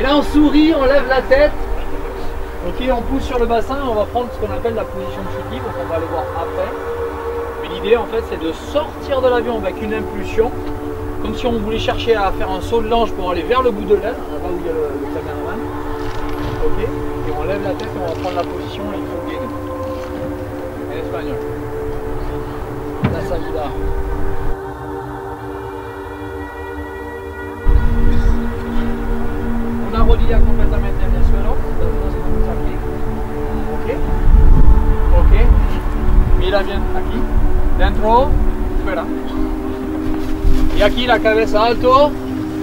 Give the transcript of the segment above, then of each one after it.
là on sourit, on lève la tête. Ok, on pousse sur le bassin et on va prendre ce qu'on appelle la position de chute libre, donc on va le voir après. Mais l'idée en fait c'est de sortir de l'avion avec une impulsion, comme si on voulait chercher à faire un saut de l'ange pour aller vers le bout de l'aile, là où il y a le caméraman. Ok, et on lève la tête et on va prendre la position et il faut gagner. En espagnol. La salida. Una rodilla completamente en el suelo, las dos manos aquí. Ok, ok. Mira bien aquí, dentro, fuera. Y aquí la cabeza alto,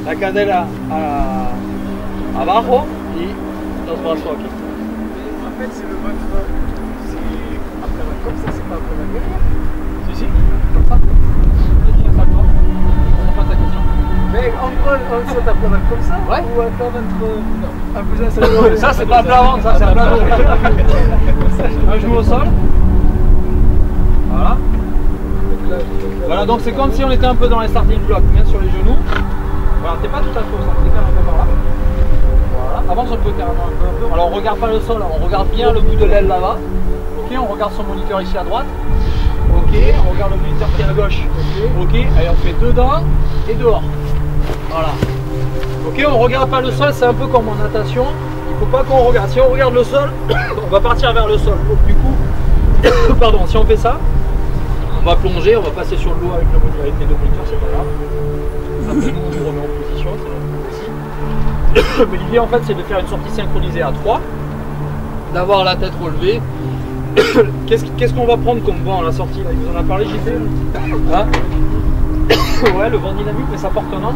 la cadera abajo y los brazos aquí. En fait, c'est le mode après la comme ça, c'est pas après la guerre. Si, si, comme ça. Vas-y, installe-toi. On n'a pas ta question. Mais on saute après la comme ça Ouais. Ou attendre un peu Ça, c'est pas un plat ventre, ça, c'est un plat ventre. Un genou au sol. Voilà. Voilà, donc c'est comme si on était un peu dans les starting blocks, bien sur les genoux. Voilà, t'es pas tout à fait au centre, t'es quand même un peu par là. Voilà, avance un peu carrément un peu. Alors on regarde pas le sol, on regarde bien le bout de l'aile là-bas. Ok, on regarde son moniteur ici à droite. Ok, on regarde le moniteur qui est à gauche. Ok, allez on fait dedans et dehors. Voilà. Ok, on regarde pas le sol, c'est un peu comme en natation. Il faut pas qu'on regarde. Si on regarde le sol, on va partir vers le sol. Donc, du coup, pardon, si on fait ça, on va plonger, on va passer sur l'eau avec les deux moniteurs, c'est pas grave. Après, nous, on remet en position, c'est mais l'idée en fait c'est de faire une sortie synchronisée à 3, d'avoir la tête relevée. Qu'est-ce qu'on va prendre comme vent à la sortie là? Il vous en a parlé, JP? Hein? Ouais, le vent dynamique, mais ça porte un nom.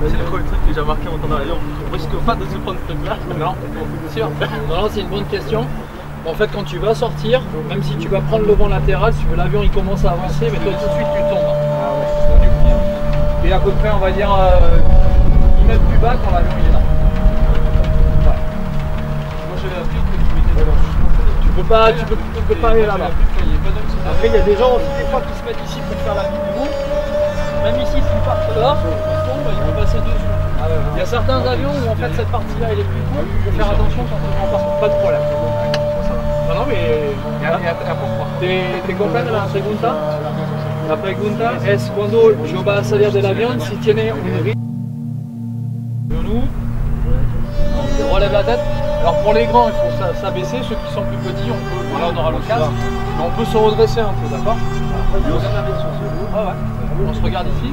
C'est le premier truc que j'ai remarqué en temps d'avion. On risque pas de se prendre ce truc là. Non, bien sûr. Non, c'est une bonne question. En fait, quand tu vas sortir, même si tu vas prendre le vent latéral, si l'avion il commence à avancer, mais toi tout de suite tu tombes. Et à peu près, on va dire 10 mètres plus bas quand l'avion est là. Ouais. Moi j'avais appris que tu mettais dans le Tu peux pas aller là-bas. Après, il y a des gens aussi des fois qui se mettent ici pour faire la vie du monde. Même ici, s'ils partent là, ils tombent, ils vont passer dessus. Il y a certains avions où en fait cette partie-là elle est plus courte. Il faut faire attention quand on en passe, pas de problème. No, te comprende la pregunta? La pregunta es cuando yo va a salir del avión, si tiene un risque. Genou, on relève la tête. Alors pour les grands, il faut s'abaisser. Ceux qui sont plus petits, on peut, voilà, on aura le casque, mais on peut se redresser un peu, d'accord? Ah ouais. On se regarde ici.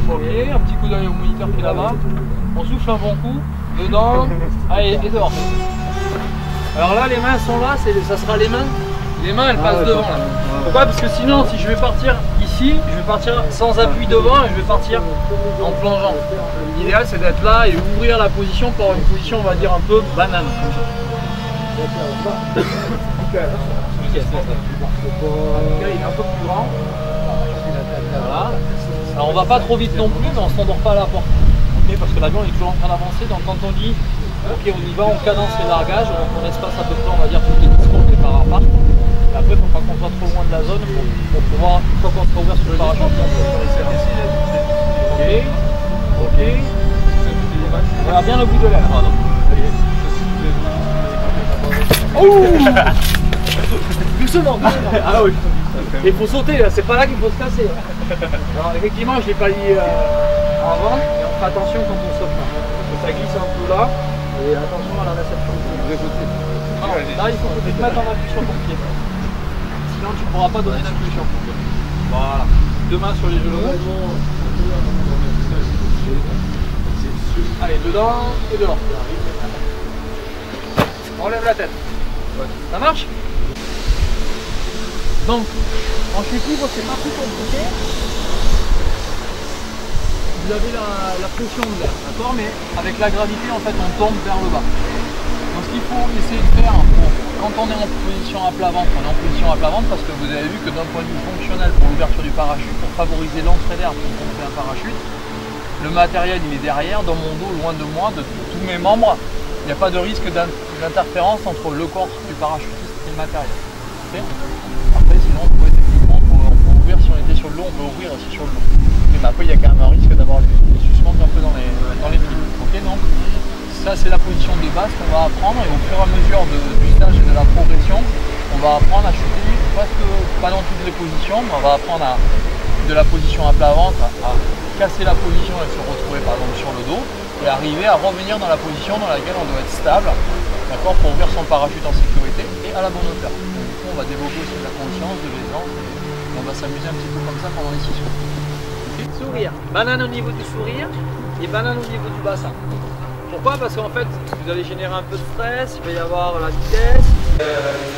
Ok, un petit coup d'œil au moniteur qui est là-bas. On souffle un bon coup, dedans, allez, et dehors. Alors là, les mains sont là, ça sera les mains. Les mains, elles passent devant là. Pourquoi? Parce que sinon, si je vais partir ici, je vais partir sans appui devant et je vais partir en plongeant. L'idéal, c'est d'être là et ouvrir la position pour une position, on va dire, un peu banane. Nickel. Il est un peu plus grand. Voilà. Alors on va pas trop vite non plus, mais on s'endort pas à la porte. Okay, parce que l'avion est toujours en train d'avancer, donc quand on dit ok on y va, on cadence les largages, on espace à peu près on va dire toutes les 10 secondes les parapentes. Et après il faut pas qu'on soit trop loin de la zone pour pouvoir, une fois qu'on sera ouvert sur le parachute. Ok, ok. On regarde bien le bout de l'air. Oh doucement, doucement. Ah oui. Il faut sauter là, c'est pas là qu'il faut se casser. Alors effectivement je l'ai pas dit avant, mais on fait attention quand on saute là. Parce que ça glisse un peu là, et attention à la réception. Alors, là il faut que tu te mettes en appui sur ton pied. Sinon tu ne pourras pas donner d'impulsion. Voilà. Deux mains sur les genoux. Allez, dedans et dehors. On lève la tête. Ça marche? Donc, en chute libre, c'est pas plus compliqué. Vous avez la pression de l'air, d'accord? Mais avec la gravité, en fait, on tombe vers le bas. Donc, ce qu'il faut essayer de faire, quand on est en position à plat ventre, on est en position à plat ventre parce que vous avez vu que d'un point de vue fonctionnel, pour l'ouverture du parachute, pour favoriser l'entrée d'air pour gonfler un parachute, le matériel, il est derrière, dans mon dos, loin de moi, de tous mes membres. Il n'y a pas de risque d'interférence entre le corps du parachutiste et le matériel. Okay. Après, sinon, on peut techniquement, on peut ouvrir sur les l'eau, on peut ouvrir aussi sur le lot. Mais après, il y a quand même un risque d'avoir les suspentes un peu dans les fils. Ok, donc ça c'est la position de base qu'on va apprendre et au fur et à mesure du stage et de la progression, on va apprendre à chuter presque pas dans toutes les positions, mais on va apprendre de la position à plat ventre à casser la position et se retrouver par exemple sur le dos et arriver à revenir dans la position dans laquelle on doit être stable, d'accord, pour ouvrir son parachute en sécurité et à la bonne hauteur. Donc, du coup, on va développer aussi de la conscience, de l'aisance et on va s'amuser un petit peu comme ça pendant les sessions. Okay. Sourire, banane au niveau du sourire et banane au niveau du bassin. Pourquoi? Parce qu'en fait, vous allez générer un peu de stress, il va y avoir la vitesse.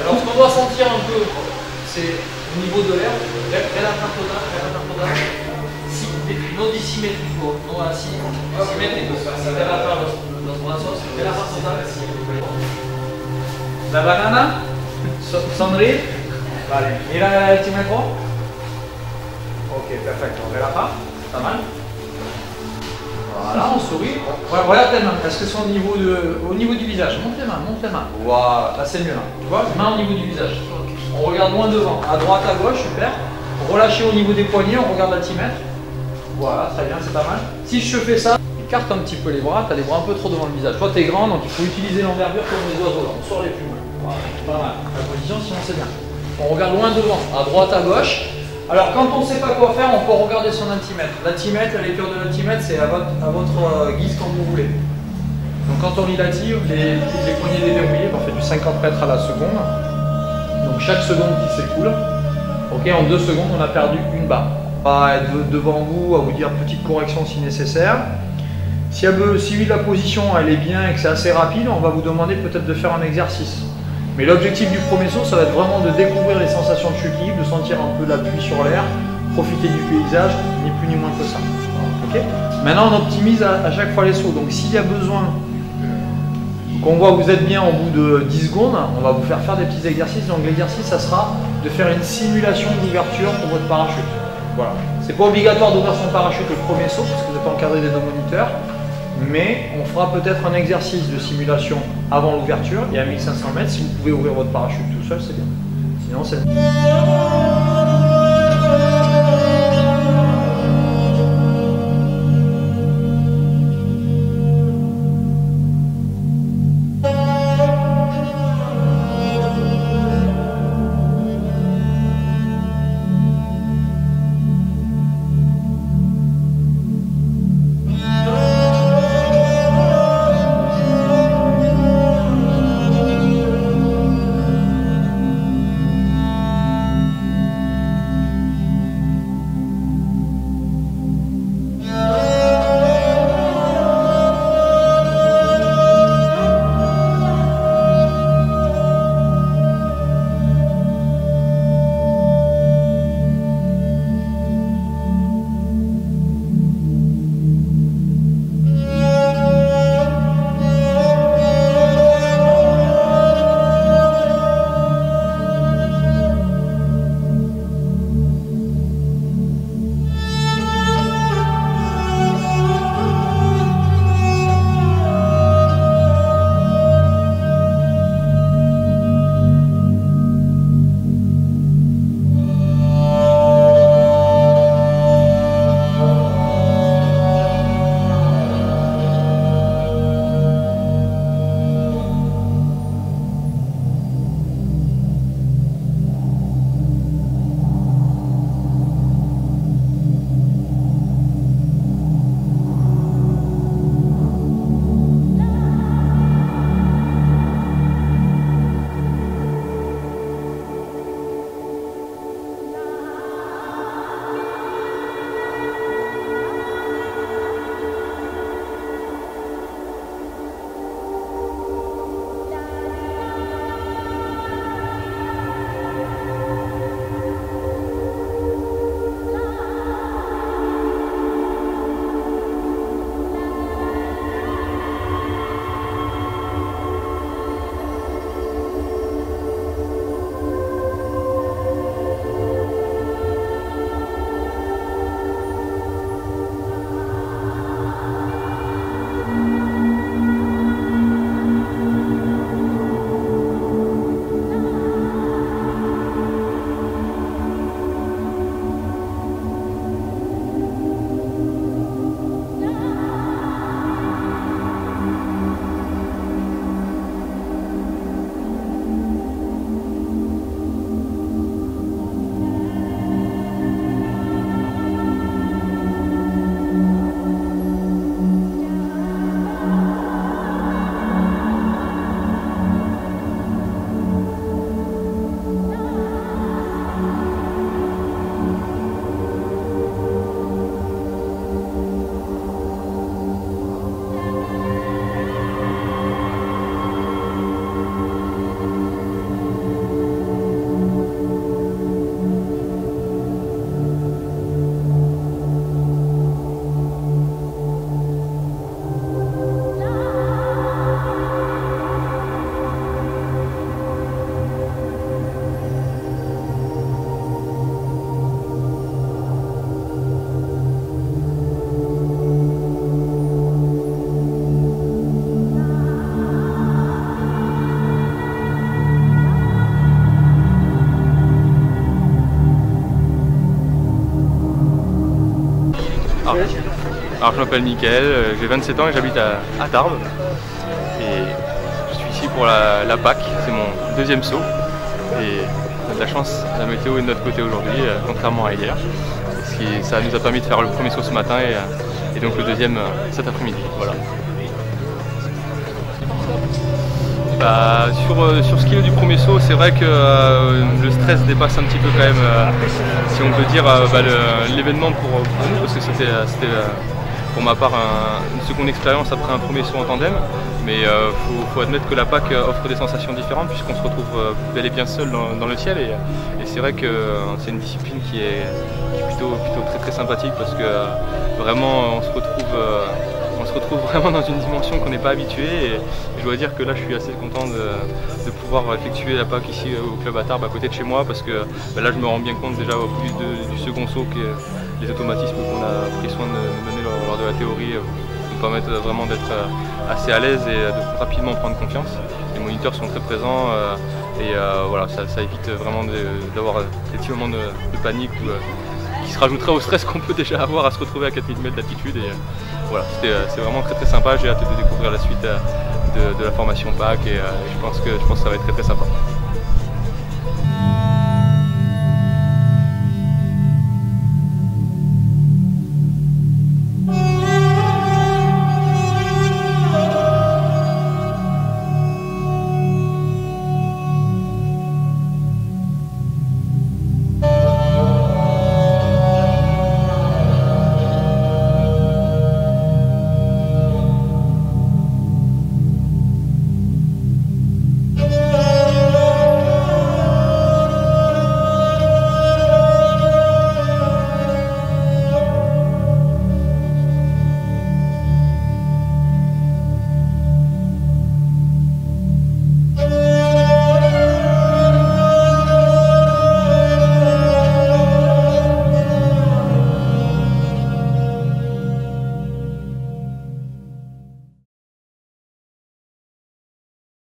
Alors ce qu'on doit sentir un peu, c'est au niveau de l'air, non disymétrico, no así, simétrico. Los brazos, la banana, sonreír, vale, mira el altímetro. Ok, perfecto, relaja, está mal. Voilà, on sourit. Regarde tes mains, est-ce que c'est au niveau du visage? Monte les mains, monte les mains. Voilà, là c'est mieux là. Tu vois, main au niveau du visage. On regarde loin devant, à droite, à gauche, super. Relâchez au niveau des poignets, on regarde l'altimètre. Voilà, très bien, c'est pas mal. Si je fais ça, écarte un petit peu les bras, tu as les bras un peu trop devant le visage. Toi, tu es grand, donc il faut utiliser l'envergure comme les oiseaux là. On sort les plumes. Voilà, pas mal. La position, sinon c'est bien. On regarde loin devant, à droite, à gauche. Alors quand on ne sait pas quoi faire, on peut regarder son altimètre. L'altimètre, la lecture de l'altimètre, c'est à votre guise quand vous voulez. Donc quand on relative, les poignées déverrouillées, on fait du 50 mètres à la seconde. Donc chaque seconde qui s'écoule, ok, en 2 secondes, on a perdu une barre. On va être devant vous à vous dire petite correction si nécessaire. Si la position elle est bien et que c'est assez rapide, on va vous demander peut-être de faire un exercice. Mais l'objectif du premier saut, ça va être vraiment de découvrir les sensations de chute libre, de sentir un peu l'appui sur l'air, profiter du paysage, ni plus ni moins que ça. Okay. Maintenant, on optimise à chaque fois les sauts. Donc, s'il y a besoin qu'on voit que vous êtes bien au bout de 10 secondes, on va vous faire des petits exercices. Donc, l'exercice, ça sera de faire une simulation d'ouverture pour votre parachute. Voilà. C'est pas obligatoire d'ouvrir son parachute le premier saut, parce que vous êtes encadré des 2 moniteurs. Mais on fera peut-être un exercice de simulation avant l'ouverture et à 1500 mètres, si vous pouvez ouvrir votre parachute tout seul, c'est bien. Sinon, c'est... Alors je m'appelle Mickaël, j'ai 27 ans et j'habite à Tarbes. Et je suis ici pour la Pâques, c'est mon deuxième saut. Et on a de la chance, la météo est de notre côté aujourd'hui, contrairement à hier. Ça nous a permis de faire le premier saut ce matin et donc le deuxième cet après-midi. Voilà. Bah, sur ce qu'il est du premier saut, c'est vrai que le stress dépasse un petit peu quand même, si on peut dire, l'événement pour nous, parce que c'était pour ma part une seconde expérience après un premier saut en tandem. Mais faut admettre que la Pâques offre des sensations différentes puisqu'on se retrouve bel et bien seul dans le ciel et c'est vrai que c'est une discipline qui est plutôt très sympathique parce que vraiment on se retrouve vraiment dans une dimension qu'on n'est pas habitué et je dois dire que là je suis assez content de pouvoir effectuer la Pâques ici au club à Tarbes à côté de chez moi parce que là je me rends bien compte déjà au vu du second saut que les automatismes qu'on a pris soin de nous donner lors de la théorie nous permettent vraiment d'être assez à l'aise et de rapidement prendre confiance. Les moniteurs sont très présents et voilà, ça évite vraiment d'avoir des petits moments de panique qui se rajouteraient au stress qu'on peut déjà avoir à se retrouver à 4000 mètres d'altitude. Et voilà, c'est vraiment très sympa. J'ai hâte de découvrir la suite de la formation Pâques et je pense que ça va être très sympa.